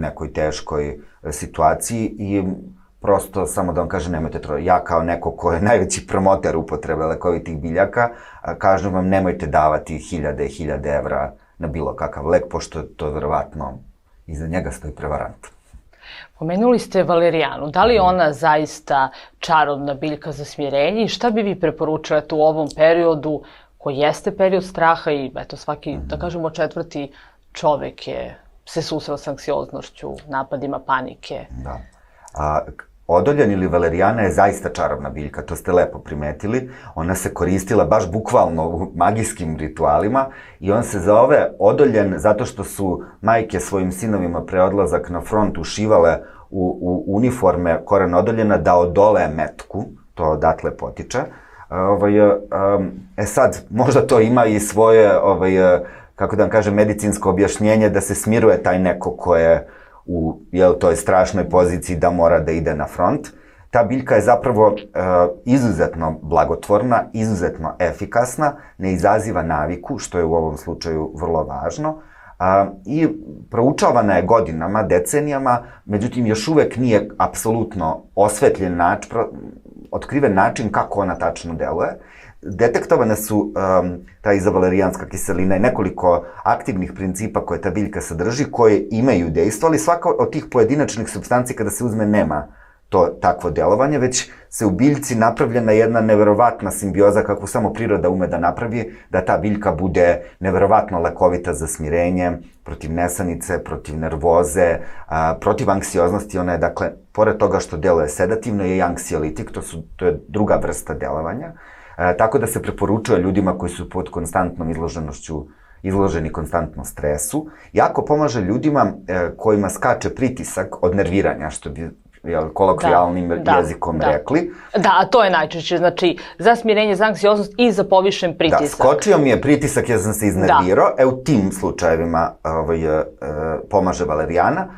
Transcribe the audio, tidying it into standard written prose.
nekoj teškoj situaciji i prosto, samo da vam kažem, nemojte to. Ja kao neko ko je najveći promoter upotrebe lekovitih biljaka, kažem vam, nemojte davati hiljade evra na bilo kakav lek, pošto to verovatno iza njega stoji prevarant. Pomenuli ste valerijanu. Da li je ona zaista čarobna biljka za smirenje i šta bi vi preporučili u ovom periodu koji jeste period straha i eto svaki, da kažemo, četvrti čovek se susreo s anksioznošću, napadima panike? Da. Odoljan ili valerijana je zaista čarobna biljka, to ste lepo primetili. Ona se koristila baš bukvalno u magijskim ritualima i on se zove odoljen zato što su majke svojim sinovima pre odlazak na front ušivale u uniforme koren odoljena da odole metku, to odatle potiče. Sad, možda to ima i svoje, kako da vam kažem, medicinsko objašnjenje da se smiruje taj neko ko je u toj strašnoj poziciji da mora da ide na front. Ta biljka je zapravo izuzetno blagotvorna, izuzetno efikasna, ne izaziva naviku, što je u ovom slučaju vrlo važno, i proučavana je godinama, decenijama, međutim još uvek nije apsolutno osvetljen način, otkriven način kako ona tačno deluje. Detektovane su ta izovalerijanska kiselina i nekoliko aktivnih principa koje ta biljka sadrži, koje imaju dejstvo, ali svaka od tih pojedinačnih supstanci kada se uzme nema to takvo delovanje, već se u biljci napravljena jedna neverovatna simbioza kakvu samo priroda ume da napravi, da ta biljka bude neverovatno lekovita za smirenje, protiv nesanice, protiv nervoze, protiv anksioznosti. Ona je, dakle, pored toga što deluje sedativno, je i anksiolitik, to je druga vrsta delovanja. Tako da se preporučuje ljudima koji su pod konstantnom izloženi konstantnom stresu. Jako pomaže ljudima kojima skače pritisak od nerviranja, što bi kolokvijalnim jezikom rekli. Da, a to je najčešće, znači za smirenje, za anksioznost i za povišen pritisak. Da, skočio mi je pritisak jer sam se iznervirao, u tim slučajevima pomaže valerijana.